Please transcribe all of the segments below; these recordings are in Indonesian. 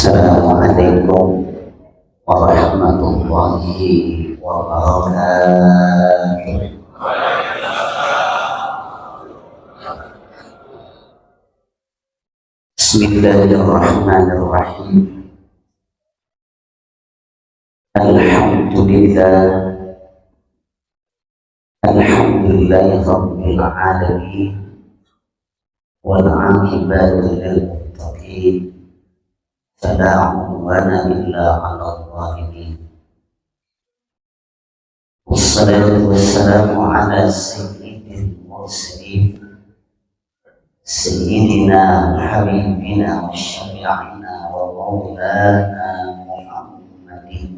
Assalamualaikum warahmatullahi wabarakatuh. Bismillahirrahmanirrahim. Alhamdulillahi rabbil alamin wal 'aqibatu lil muttaqin. Fala 'udwana illa 'alal zalimin. Wassalatu wassalamu ala sayyidil mursalin sayyidina habibina wa syafi'ina wa maulana Muhammadin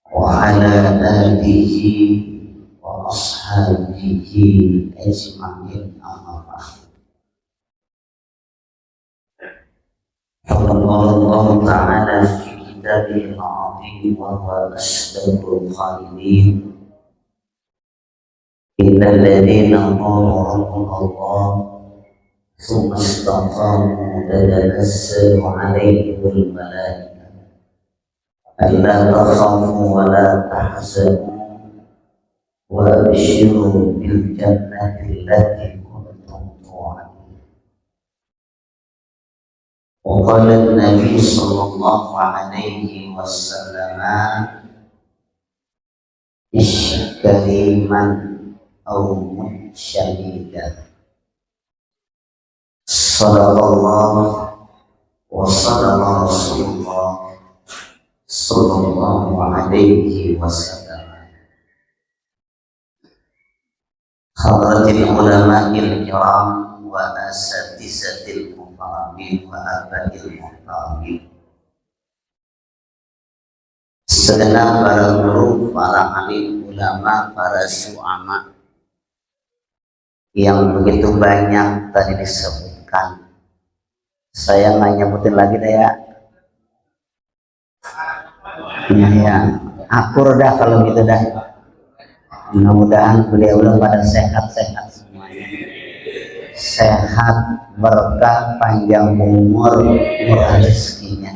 wa ala alihi wa ashabihi ajma'in, amma ba'd. قال الله تعالى في كتابه العظيم وهو أصدق القائلين إن الذين قالوا ربنا الله ثم استقاموا تتنزل عليهم الملائكة ألا تخافوا ولا تحزنوا وأبشروا بالجنة التي كنتم توعدون. وقال النبي صلى الله عليه وسلم كريما أو متشددا. صدق الله وصدق رسول الله صلى الله عليه وسلم. حضرة العلماء الكرام وأساتذة المحترمين وآباء المحترمين, segenap para guru, para alim ulama, para syu'ama yang begitu banyak tadi disebutkan. Saya nggak nyebutin lagi deh ya. Ya, akur dah kalau gitu dah. Mudah-mudahan beliau pada sehat-sehat semuanya. Sehat, berkah, panjang umur, murah rezekinya.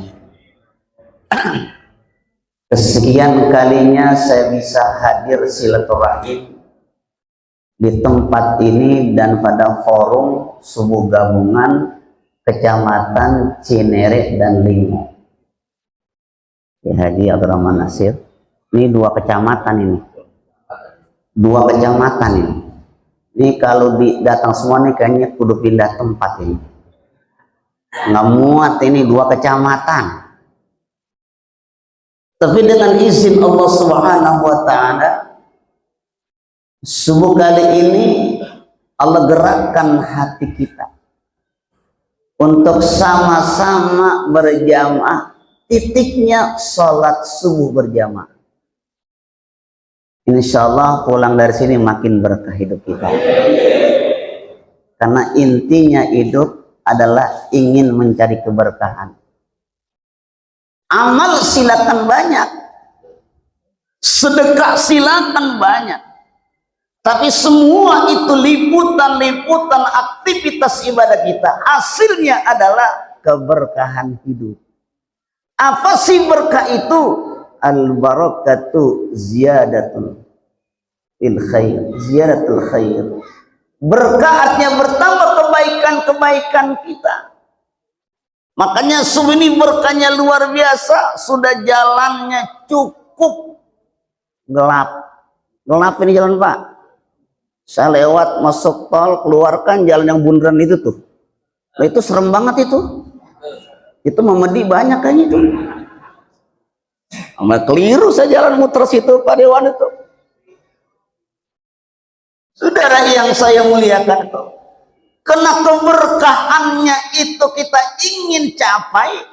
Kesekian kalinya saya bisa hadir silaturahim di tempat ini dan pada forum subuh gabungan Kecamatan Cinere dan Limo. Ya, Haji Abdurrahman Nasir. Ini dua kecamatan ini. Dua kecamatan ini. Ini kalau datang semua nih kayaknya kudu pindah tempat ini. Nggak muat ini dua kecamatan. Tapi dengan izin Allah Subhanahu wa Ta'ala, subuh kali ini Allah gerakkan hati kita untuk sama-sama berjamaah. Titiknya sholat subuh berjamaah. Insya Allah pulang dari sini makin berkah hidup kita. Karena intinya hidup adalah ingin mencari keberkahan. Amal silakan banyak, sedekah silakan banyak, tapi semua itu liputan-liputan aktivitas ibadah kita, hasilnya adalah keberkahan hidup. Apa sih berkah itu? Al-barakatu ziyadatul khair, ziyadatul khair. Berkah artinya bertambah kebaikan-kebaikan kita. Makanya subuh ini berkahnya luar biasa. Sudah jalannya cukup gelap. Gelap ini jalan Pak. Saya lewat masuk tol, keluarkan jalan yang bundaran itu tuh. Nah, itu serem banget itu. Itu memedi banyak kayaknya itu. Sama keliru saya jalan muter situ Pak Dewan itu. Saudara yang saya muliakan itu, karena keberkahannya itu kita ingin capai,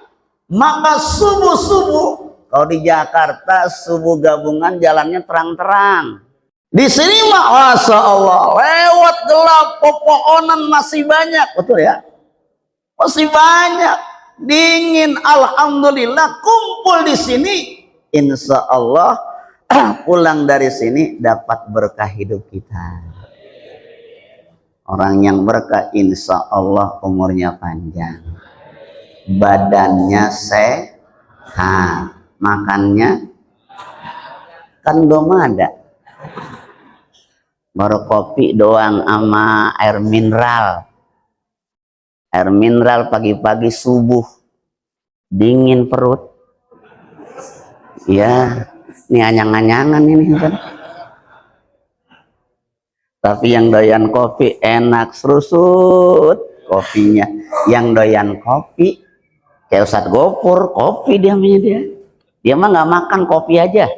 maka subuh-subuh, kalau di Jakarta subuh gabungan jalannya terang-terang. Di sini mah Masya Allah lewat gelap pepohonan masih banyak, betul ya, masih banyak, dingin. Alhamdulillah kumpul di sini, insya Allah pulang dari sini dapat berkah hidup kita. Orang yang berkah insya Allah umurnya panjang, badannya sehat, makannya kan belum ada, baru kopi doang sama air mineral. Air mineral pagi-pagi subuh, dingin perut. Ya, ini anyang-anyangan ini kan. Tapi yang doyan kopi enak serusut kopinya. Yang doyan kopi kayak Ustadz Gopur, kopi dia mah nggak makan, kopi aja.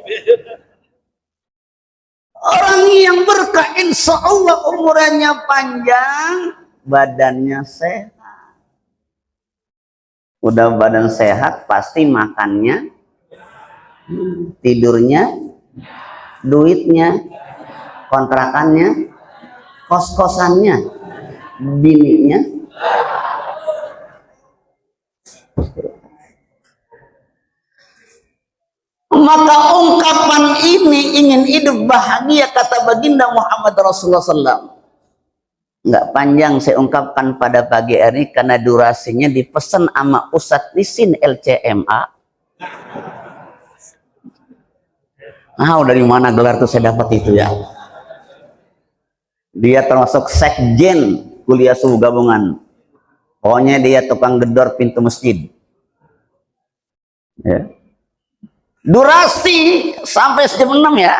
Orang yang berkah insya Allah umurnya panjang, badannya sehat. Udah badan sehat pasti makannya, tidurnya, duitnya, kontrakannya, kos-kosannya, bininya. Maka ungkapan ini ingin hidup bahagia, kata baginda Muhammad Rasulullah SAW. Nggak panjang saya ungkapkan pada pagi hari karena durasinya dipesan sama Ustadz Lisin LCMA. Dari mana gelar tuh saya dapat itu ya? Dia termasuk sekjen kuliah subuh gabungan. Pokoknya dia tukang gedor pintu masjid. Ya. Durasi sampai jam 6 ya.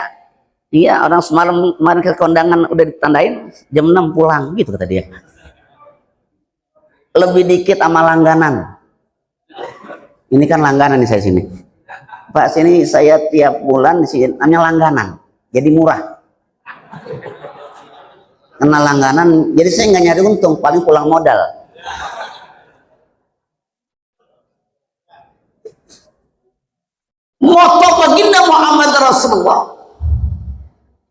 Iya, orang semalam kemarin ke kondangan udah ditandain jam 6 pulang gitu kata dia. Lebih dikit sama langganan. Ini kan langganan nih saya sini. Pak, sini saya tiap bulan di sini hanya langganan. Jadi murah. Karena langganan, jadi saya nggak nyari untung, paling pulang modal. Moto baginda Muhammad Rasulullah,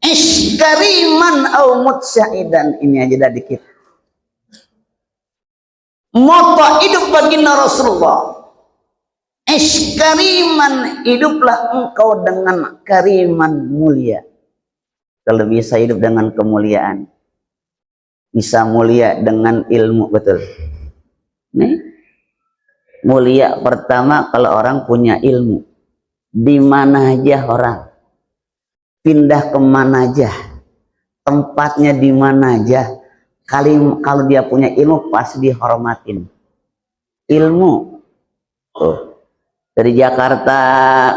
iskariman au mutsaidan, ini aja dah dikit. Moto hidup baginda Rasulullah, iskariman, hiduplah engkau dengan kariman, mulia. Kalau bisa hidup dengan kemuliaan, bisa mulia dengan ilmu, betul. Nih, mulia pertama kalau orang punya ilmu. Di mana aja orang, pindah kemana aja, tempatnya di mana aja, kalau dia punya ilmu pasti dihormatin. Ilmu, dari Jakarta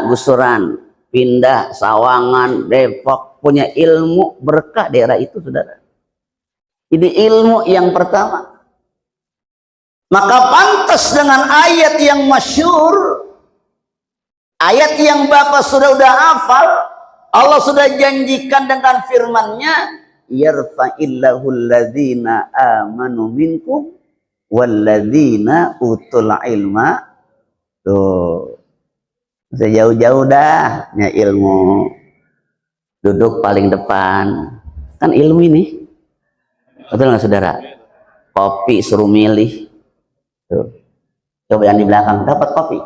gusuran, pindah Sawangan, Depok, punya ilmu, berkah daerah itu, saudara. Ini ilmu yang pertama. Maka pantas dengan ayat yang masyhur, ayat yang Bapak sudah hafal, Allah sudah janjikan dengan firman-Nya, yarfa'illahu alladzina amanu minkum walladzina utul ilma. Tuh, sejauh-jauh dah nya ilmu, duduk paling depan, kan ilmu ini, betul nggak saudara? Kopi suruh milih, tuh, coba yang di belakang dapat kopi,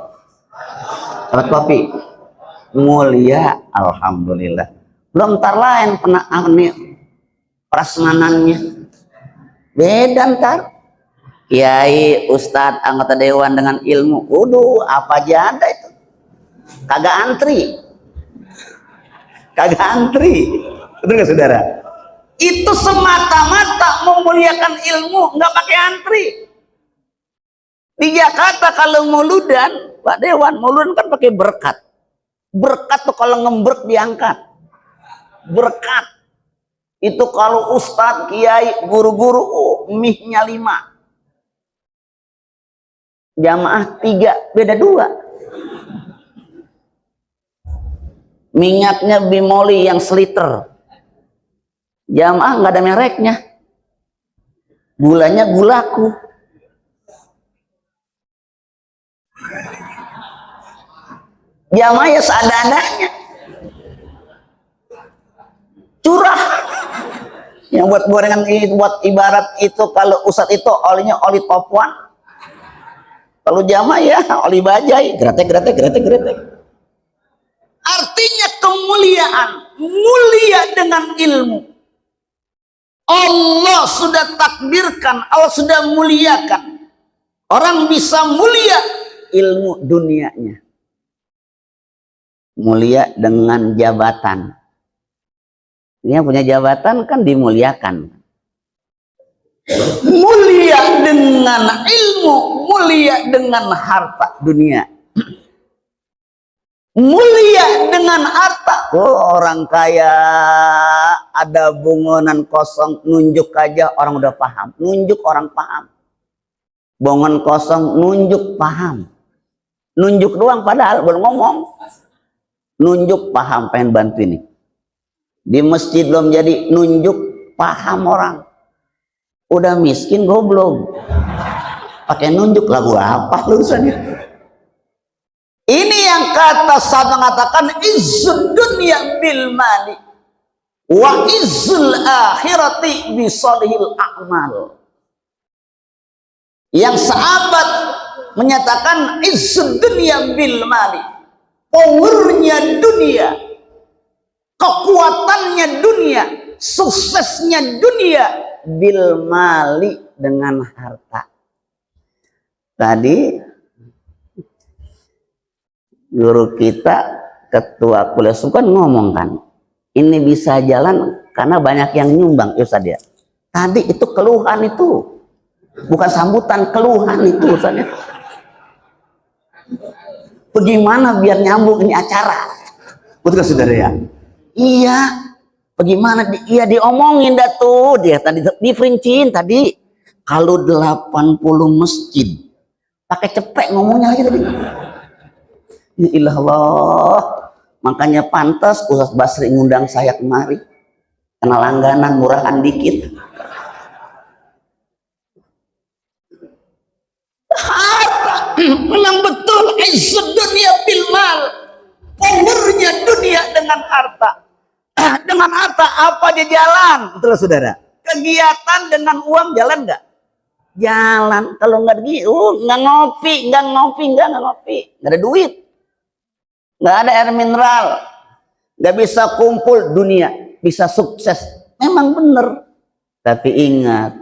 mulia, alhamdulillah. Belum ntar lain prasmanannya beda ntar. Kiai, ustadz, anggota dewan dengan ilmu, apa aja ada itu. Kagak antri, betul nggak saudara? Itu semata-mata memuliakan ilmu, nggak pakai antri. Di Jakarta kalau mauludan, Pak Dewan, mauludan kan pakai berkat. Berkat tuh kalau ngembrek diangkat. Berkat itu kalau ustadz, kiai, guru-guru, mihnya 5. Jamaah 3, beda 2. Minyaknya bimoli yang seliter. Jamaah nggak ada mereknya. Gulanya gulaku. Jamaah ya seadanya. curah. Yang buat gorengan ini, buat ibarat itu kalau Ustadz itu olinya oli top one, kalau jamaah ya oli bajai, gretek. Artinya kemuliaan, mulia dengan ilmu. Allah sudah takdirkan, Allah sudah muliakan. Orang bisa mulia ilmu dunianya. Mulia dengan jabatan. Dia punya jabatan kan dimuliakan. Mulia dengan ilmu, mulia dengan harta dunia. Mulia dengan harta. Oh, orang kaya ada bongonan kosong, nunjuk aja orang udah paham. Nunjuk orang paham. Bongon kosong, nunjuk paham. Nunjuk doang padahal belum ngomong. Nunjuk paham, pengen bantu ini. Di masjid belum jadi, nunjuk paham orang. Udah miskin goblok. Pakai nunjuk lagu apa lulusannya? Ini yang kata saya mengatakan izzud dunya bil mali wa izzul akhirati bisolihil a'mal. Yang sahabat menyatakan izzud dunya bil mali, powernya dunia, kekuatannya dunia, suksesnya dunia bil mali, dengan harta. Tadi guru kita, ketua kuliah sukan ngomong kan, ini bisa jalan karena banyak yang nyumbang. Ustaz ya, tadi itu keluhan, itu bukan sambutan, keluhan itu Ustaz ya. Bagaimana biar nyambung ini acara, betul saudara ya? Iya, bagaimana? Iya diomongin dah tuh, dia tadi diperinciin tadi. Kalau 80 masjid pakai cepek ngomongnya lagi tadi. Ya ilah, makanya pantas Ustaz Basri ngundang saya kemari, karena langganan murahan dikit. Harta memang betul izzud dunia bil mal, powernya dunia dengan harta. Dengan harta apa aja jalan, betul saudara? Kegiatan dengan uang jalan nggak? Jalan. Kalau nggak nggak ngopi, nggak ada duit. Nggak ada air mineral, nggak bisa kumpul dunia, bisa sukses, memang benar. Tapi ingat,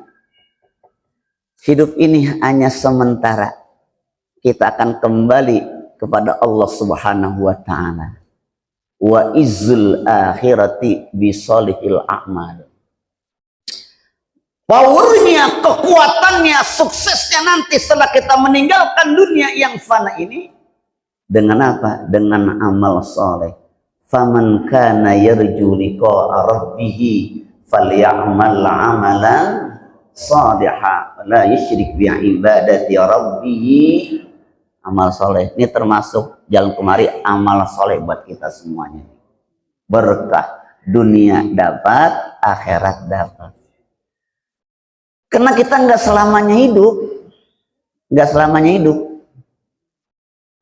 hidup ini hanya sementara. Kita akan kembali kepada Allah Subhanahu wa Ta'ala. Wa izzul akhirati bisolihil a'mal. Powernya, kekuatannya, suksesnya nanti setelah kita meninggalkan dunia yang fana ini, dengan apa? Dengan amal soleh. Faman kana yarju liqa'a rabbih falyamal amalan shalihan la yusyrik bi ibadati rabbih. Amal soleh ini termasuk jalan kemari amal soleh buat kita semuanya. Berkah dunia dapat, akhirat dapat. Karena kita nggak selamanya hidup.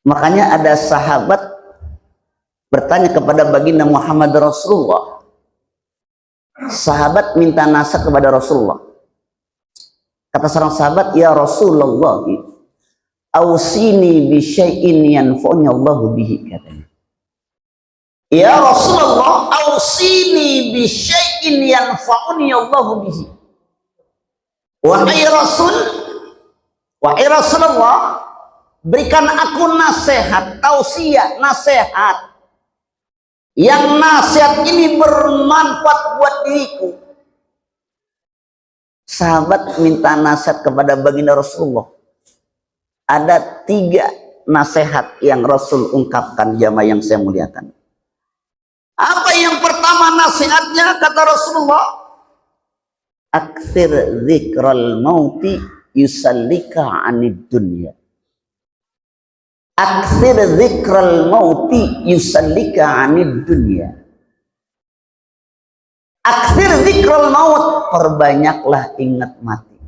Makanya ada sahabat bertanya kepada baginda Muhammad Rasulullah. Sahabat minta nasihat kepada Rasulullah. Kata seorang sahabat, ya Rasulullah, ausini bi syai'in yanfa'uni Allahu bihi, katanya. Ya Rasulullah, ausini bi syai'in yanfa'uni Allahu bihi. Wahai Rasulullah, berikan aku nasihat, tausiah, nasihat. Yang nasihat ini bermanfaat buat diriku. Sahabat minta nasihat kepada baginda Rasulullah. Ada 3 nasihat yang Rasul ungkapkan, jamaah yang saya muliakan. Apa yang pertama nasihatnya, kata Rasulullah? Aktsir dzikral mauti yusallika 'anid dunya. Aktsir dzikral mauti yusallika 'anid dunya. Aktsir dzikral maut, perbanyaklah ingat mati.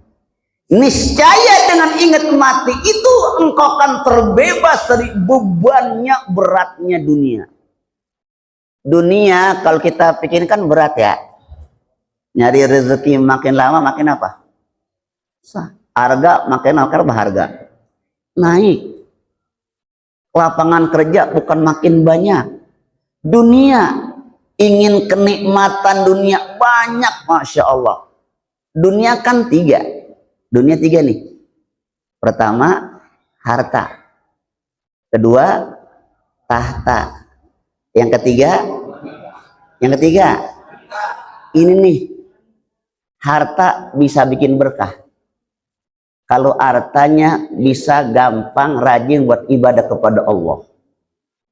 Niscaya dengan ingat mati itu engkau akan terbebas dari bebannya beratnya dunia. Dunia kalau kita pikirin kan berat ya. Nyari rezeki makin lama makin apa? Harga makin harga naik. Lapangan kerja bukan makin banyak. Dunia ingin kenikmatan dunia banyak, masya Allah. Dunia kan tiga. Dunia tiga nih. Pertama harta. Kedua tahta. Yang ketiga ini nih, harta bisa bikin berkah. Kalau hartanya bisa gampang rajin buat ibadah kepada Allah,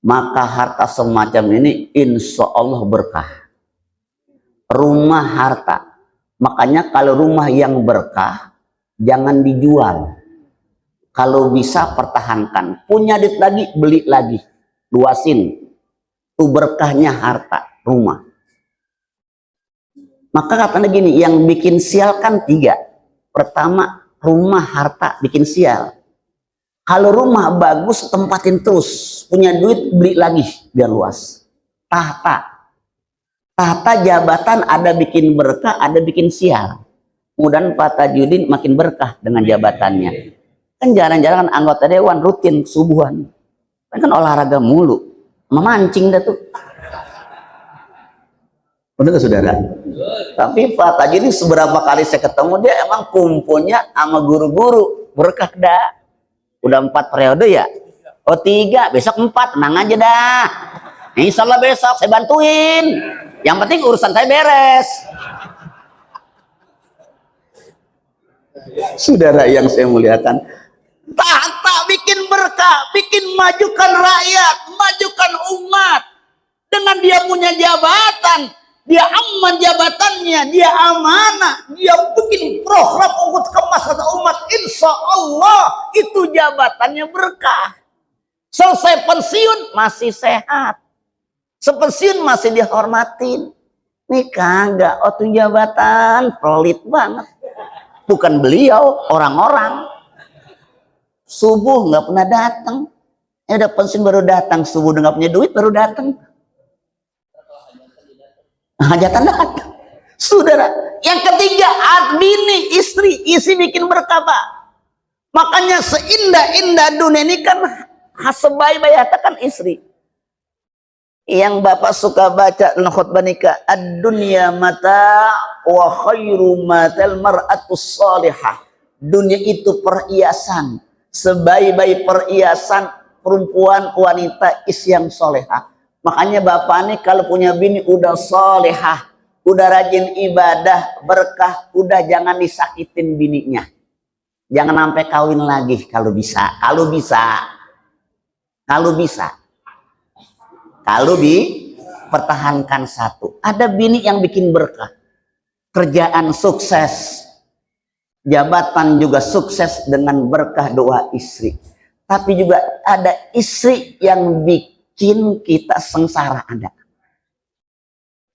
maka harta semacam ini insya Allah berkah. Rumah harta, makanya kalau rumah yang berkah jangan dijual. Kalau bisa pertahankan, punya duit lagi beli lagi, luasin. Itu berkahnya harta rumah. Maka katanya gini, yang bikin sial kan tiga. Pertama, rumah harta bikin sial. Kalau rumah bagus tempatin terus, punya duit beli lagi biar luas. Tahta jabatan ada bikin berkah, ada bikin sial. Mudah-mudahan Pak Tajudin makin berkah dengan jabatannya. Kan jarang-jarang anggota dewan rutin subuhan. Kan olahraga mulu, memancing dah tuh. Betul gak saudara? Tapi Pak Tajudin seberapa kali saya ketemu dia emang kumpulnya sama guru-guru berkah dah. Udah 4 periode ya? Oh 3, besok 4, tenang aja dah. Insya Allah besok saya bantuin. Yang penting urusan saya beres. Saudara yang saya muliakan, tahta bikin berkah, bikin majukan rakyat, majukan umat. Dengan dia punya jabatan, dia aman jabatannya, dia amanah, dia bikin program untuk kemaslahatan umat, insya Allah itu jabatannya berkah. Selesai pensiun masih sehat, sepensiun masih dihormatin. Nih kagak, waktu jabatan pelit banget. Bukan beliau, orang-orang. Subuh nggak pernah datang, udah pensiun baru datang. Subuh udah nggak punya duit baru datang. Hajatan datang. Saudara, yang ketiga, bini, istri bikin berkah, Pak. Makanya seindah-indah dunia ini kan sebaik-baik harta kan istri. Yang Bapak suka baca dalam khutbah nikah, ad-dunya mata wa khairu matal mar'atus salihah. Dunia itu perhiasan, sebaik-baik perhiasan perempuan wanita yang solehah. Makanya bapak nih kalau punya bini udah solehah, udah rajin ibadah, berkah, udah jangan disakitin bininya. Jangan sampai kawin lagi kalau bisa. Kalau pertahankan satu. Ada bini yang bikin berkah. Kerjaan sukses. Jabatan juga sukses dengan berkah doa istri. Tapi juga ada istri yang bikin kita sengsara ada.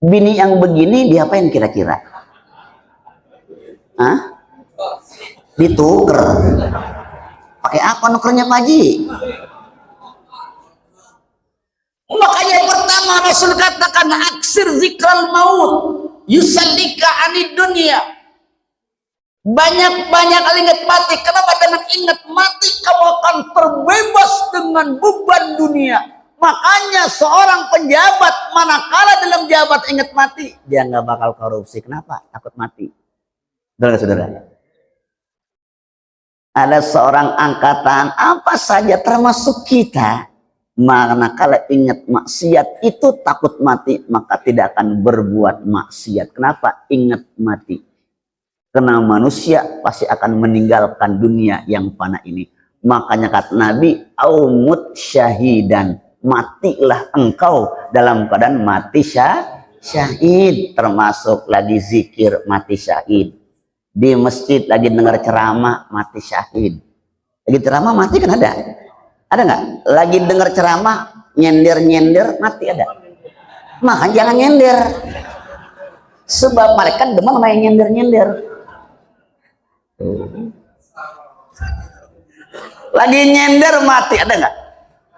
Bini yang begini diapain kira-kira? Hah? Dituker. Pakai apa nukernya Pak Haji? Makanya yang pertama Rasul katakan aksir zikral maut yusallika anid dunia. Banyak-banyak ingat mati. Kenapa? Dengan ingat mati kamu akan terbebas dengan beban dunia. Makanya seorang penjabat manakala dalam jabat ingat mati, dia nggak bakal korupsi. Kenapa? Takut mati. Saudara-saudara, ada seorang angkatan apa saja termasuk kita, manakala ingat maksiat itu takut mati, maka tidak akan berbuat maksiat. Kenapa? Ingat mati. Karena manusia pasti akan meninggalkan dunia yang fana ini. Makanya kata Nabi, aumut syahidan, matilah engkau dalam keadaan mati syahid. Termasuk lagi zikir mati syahid. Di masjid lagi dengar ceramah mati syahid. Lagi ceramah mati kan ada? Ada nggak? Lagi dengar ceramah nyender mati ada? Maka jangan nyender. Sebab mereka demen sama yang nyender. Lagi nyender mati ada nggak?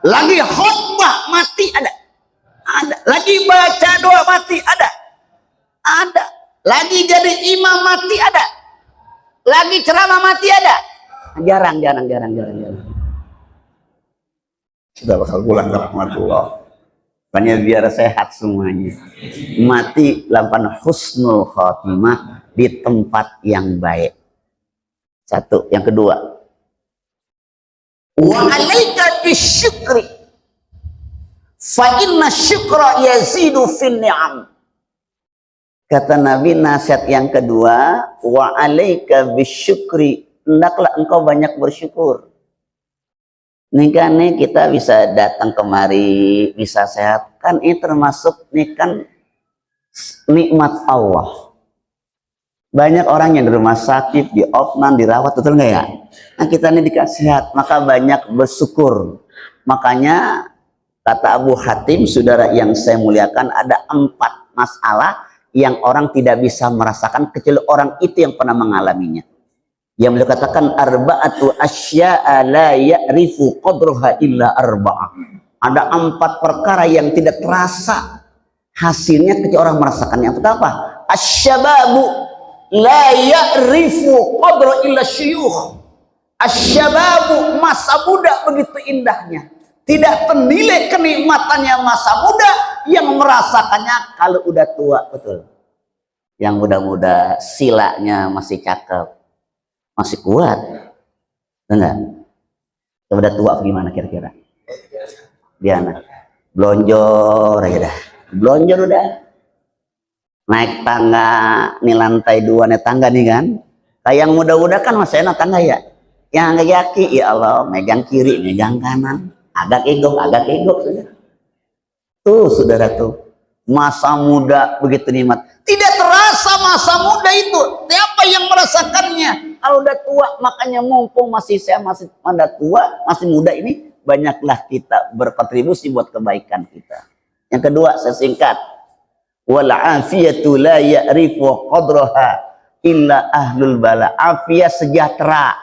Lagi khutbah mati ada? Ada. Lagi baca doa mati ada. Ada. Lagi jadi imam mati ada. Lagi ceramah mati ada. Jarang. Sudah bakal pulang ke rahmatullah. Makanya biar sehat semuanya. Mati lapan husnul khotimah di tempat yang baik. Satu. Yang kedua. Wa alaika bisyukri. Fa inna syukra yazidu fin ni'am. Kata Nabi nasihat yang kedua, wa alaika bisyukri, hendaklah engkau banyak bersyukur. Nih kan nih kita bisa datang kemari, bisa sehat, kan ini termasuk nih kan nikmat Allah. Banyak orang yang di rumah sakit, di opnam, dirawat, betul nggak ya? Nah kita nih dikasih sehat, maka banyak bersyukur. Makanya kata Abu Hatim, saudara yang saya muliakan, ada 4 masalah yang orang tidak bisa merasakan kecuali orang itu yang pernah mengalaminya. Yang beliau katakan arba'atu asya'a la ya'rifu qadraha illa arba'ah. Ada 4 perkara yang tidak terasa hasilnya kecuali orang merasakannya. Yang pertama apa? Asyababu la ya'rifu qadra illa syuyukh. Asyababu, masa muda begitu indahnya. Tidak ternilai kenikmatannya masa muda yang merasakannya kalau udah tua, betul. Yang muda-muda silanya masih cakep, masih kuat, enggak? Udah tua gimana kira-kira? Dia anak blonjor aja dah, blonjor udah. Naik tangga, nih lantai 2 naik tangga nih kan? Kayak yang muda-muda kan masih enak tangga ya. Yang kaki ya Allah, megang kiri, megang kanan. Agak egok saudara. Tuh saudara tuh, masa muda begitu nikmat. Tidak terasa masa muda itu. Siapa yang merasakannya? Kalau udah tua, makanya mumpung masih saya masih pada tua, masih muda ini, banyaklah kita berkontribusi buat kebaikan kita. Yang kedua, saya singkat. Wal afiyatu la ya'rifu qadraha illa ahlul bala. Afiat sejahtera,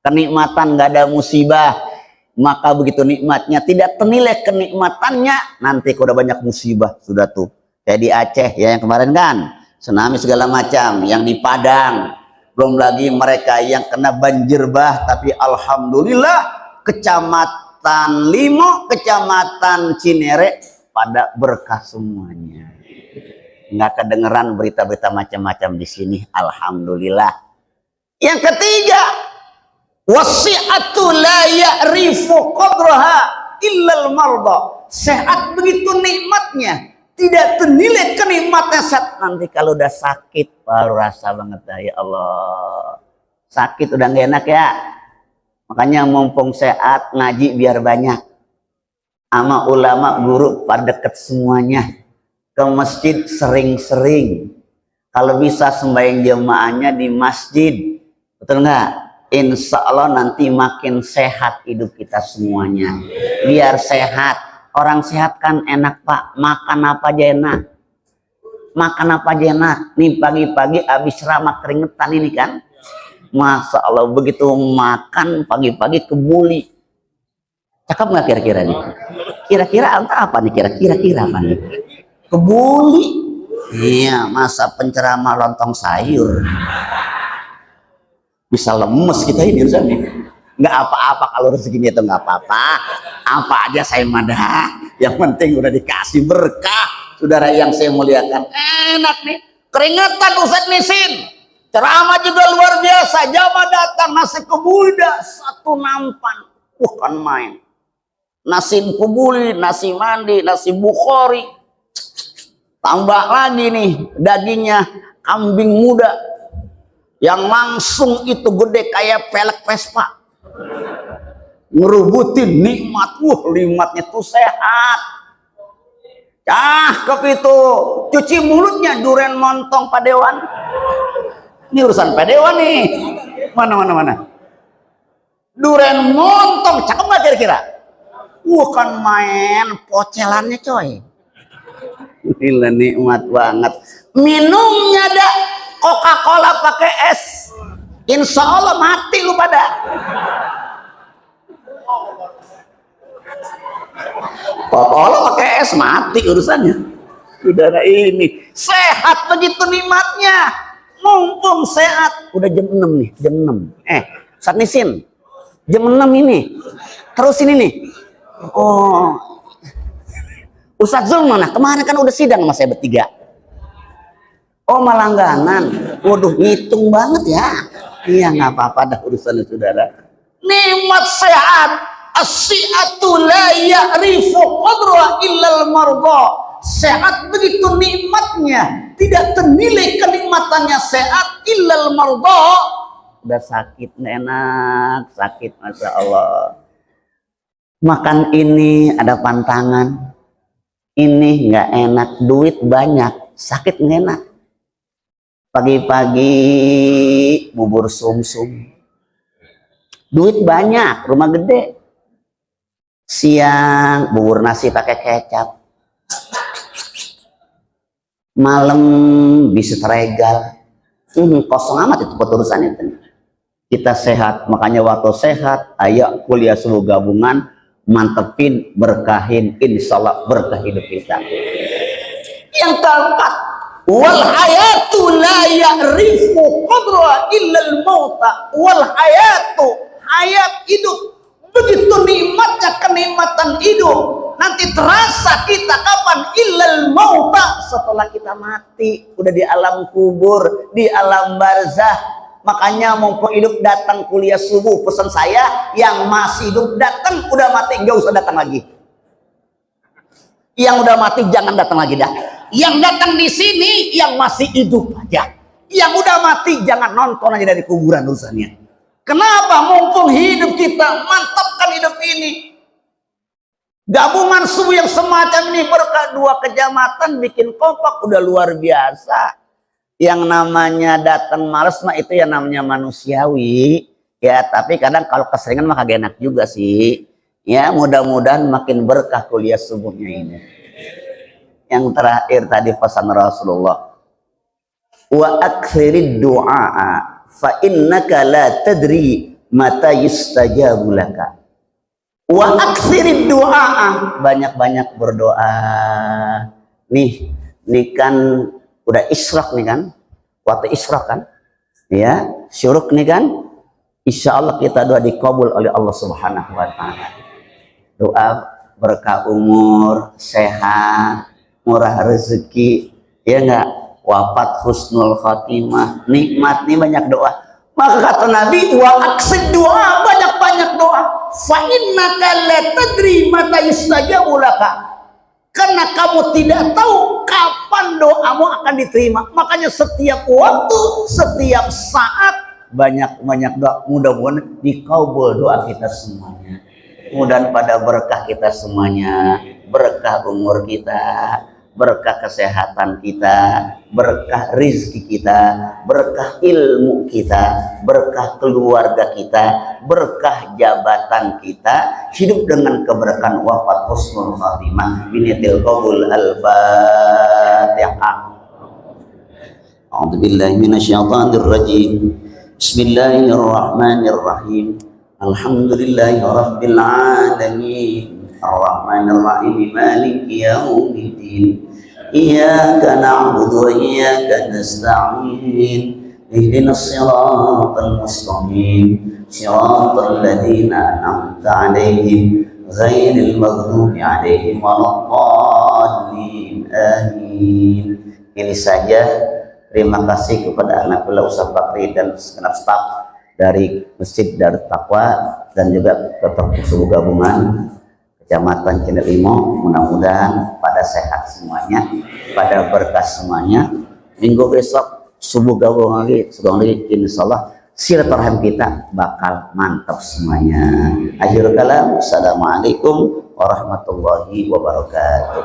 kenikmatan, nggak ada musibah. Maka begitu nikmatnya tidak ternilai kenikmatannya nanti kalau udah banyak musibah sudah tuh kayak di Aceh ya yang kemarin kan tsunami segala macam, yang di Padang, belum lagi mereka yang kena banjir bah, tapi alhamdulillah kecamatan Limo, kecamatan Cinere pada berkah semuanya, nggak kedengeran berita-berita macam-macam di sini, alhamdulillah. Yang ketiga, wasi'atu la ya'rifu qadraha illal marda. Sehat begitu nikmatnya, tidak ternilai kenikmatnya saat nanti kalau udah sakit baru rasa banget ya Allah. Sakit udah gak enak ya. Makanya mumpung sehat ngaji biar banyak. Ama ulama guru pada deket semuanya. Ke masjid sering-sering. Kalau bisa sembahyang jamaahnya di masjid. Betul nggak? Insya Allah nanti makin sehat hidup kita semuanya. Biar sehat. Orang sehat kan enak Pak. Makan apa aja enak. Makan apa aja enak. Nih pagi-pagi habis ramah keringetan ini kan. Masya Allah begitu makan pagi-pagi kebuli. Cakep nggak kira-kira nih? Kira-kira apa nih? Kira-kira apa nih? Kebuli. Iya, masa penceramah lontong sayur. Bisa lemes kita ini Ustaz nih. Nggak apa-apa kalau rezekinya itu nggak apa-apa. Apa aja saya madah. Yang penting udah dikasih berkah. Saudara yang saya muliakan. Enak nih. Keringetan Ustaz Nisin. Ceramah juga luar biasa. Jamaah datang nasi kebuli dah 1 nampan. Bukan main. Nasi kebuli, nasi mandi, nasi bukhori. Tambah lagi nih dagingnya kambing muda. Yang langsung itu gede kayak pelek Vespa, ngerubutin nikmat. Nikmatnya tuh sehat, cakep itu. Cuci mulutnya duren montong padewan. Ini urusan padewan nih. Mana duren montong, cakep nggak kira-kira? Bukan main, pocelannya coy. Gila nikmat banget. Minumnya ada Coca-Cola pakai es, insya Allah mati lu pada. Coca-Cola pakai es mati urusannya. Saudara, ini sehat begitu nikmatnya. Mumpung sehat, udah jam 6 nih, jam 6. Ustaz Nisin, jam 6 ini. Terus ini nih. Oh. Ustaz Zul mana? Kemarin kan udah sidang sama saya bertiga. Oh, malangganan. Waduh, ngitung banget ya. Iya, nggak apa-apa dah urusannya saudara. Nikmat sehat. As-si'atu la ya'rifu qadra illal marda. Sehat begitu nikmatnya, tidak ternilai kenikmatannya sehat illal marda. Udah sakit enak, sakit masya Allah. Makan ini ada pantangan, ini nggak enak, duit banyak, sakit nggak enak. Pagi-pagi bubur sumsum, duit banyak, rumah gede. Siang bubur nasi pakai kecap, malam bisa teregal. Kosong amat itu urusan itu. Kita sehat, makanya waktu sehat, ayo kuliah subuh gabungan, mantepin, berkahin, insyaallah berkah hidup kita. Yang keempat, wal hayatu la ya'rifu qadra illal mauta. Wal hayatu, hayat hidup, begitu nikmatnya kenikmatan hidup, nanti terasa kita kapan illal mauta, setelah kita mati, udah di alam kubur, di alam barzah. Makanya mumpung hidup datang kuliah subuh, pesan saya yang masih hidup datang, udah mati nggak usah datang lagi. Yang udah mati jangan datang lagi dah. Yang datang di sini yang masih hidup aja. Yang udah mati jangan nonton aja dari kuburan urusannya. Kenapa? Mumpung hidup kita, mantapkan hidup ini. Gabungan subuh yang semacam ini berkah 2 kecamatan bikin kompak udah luar biasa. Yang namanya datang males mah itu yang namanya manusiawi. Ya, tapi kadang kalau keseringan mah kagak enak juga sih. Ya, mudah-mudahan makin berkah kuliah subuhnya ini. Yang terakhir tadi pesan Rasulullah. Wa aksirid du'a. Fa innaka la tadri mata yustajabu laka. Wa aksirid du'a, banyak-banyak berdoa. Nih kan udah isyraq nih kan, waktu isyraq kan, ya syuruk nih kan, insya Allah kita doa dikabul oleh Allah Subhanahu Wa Taala. Doa berkah umur, sehat, murah rezeki, ya enggak, wafat husnul khatimah, nikmat nih banyak doa. Maka kata Nabi, wa aksid doa, banyak-banyak doa. Fa innaka la tadri mata yustajabu laka. Karena kamu tidak tahu kapan doamu akan diterima. Makanya setiap waktu, setiap saat banyak-banyak doa. Mudah-mudahan dikabul doa kita semuanya. Mudah-mudahan pada berkah kita semuanya, berkah umur kita, berkah kesehatan kita, berkah rizki kita, berkah ilmu kita, berkah keluarga kita, berkah jabatan kita, hidup dengan keberkahan wafat husnul khatimah. Binitil qabul al-Fatihah. A'udzubillahi minasyaitonir rajim. Bismillahirrahmanirrahim. Alhamdulillahi rabbil alamin. Ar-Rahmanir Rahim. Maliki yaumiddin. Iyyaka na'budu wa iyyaka nasta'in. Ihdinas siratal mustaqim. Siratal ladzina an'amta 'alaihim ghairil maghdubi 'alaihim waladdallin. Amin. Ini saja. Terima kasih kepada anak Kula Ustaz Bakri dan segenap staf dari Masjid Darut Taqwa dan juga ketua subuh gabungan Kecamatan Cindelimo. Mudah-mudahan pada sehat semuanya, pada berkah semuanya. Minggu besok subuh gabung lagi, insyaallah silaturahim kita bakal mantap semuanya. Akhirul kalam, assalamualaikum warahmatullahi wabarakatuh.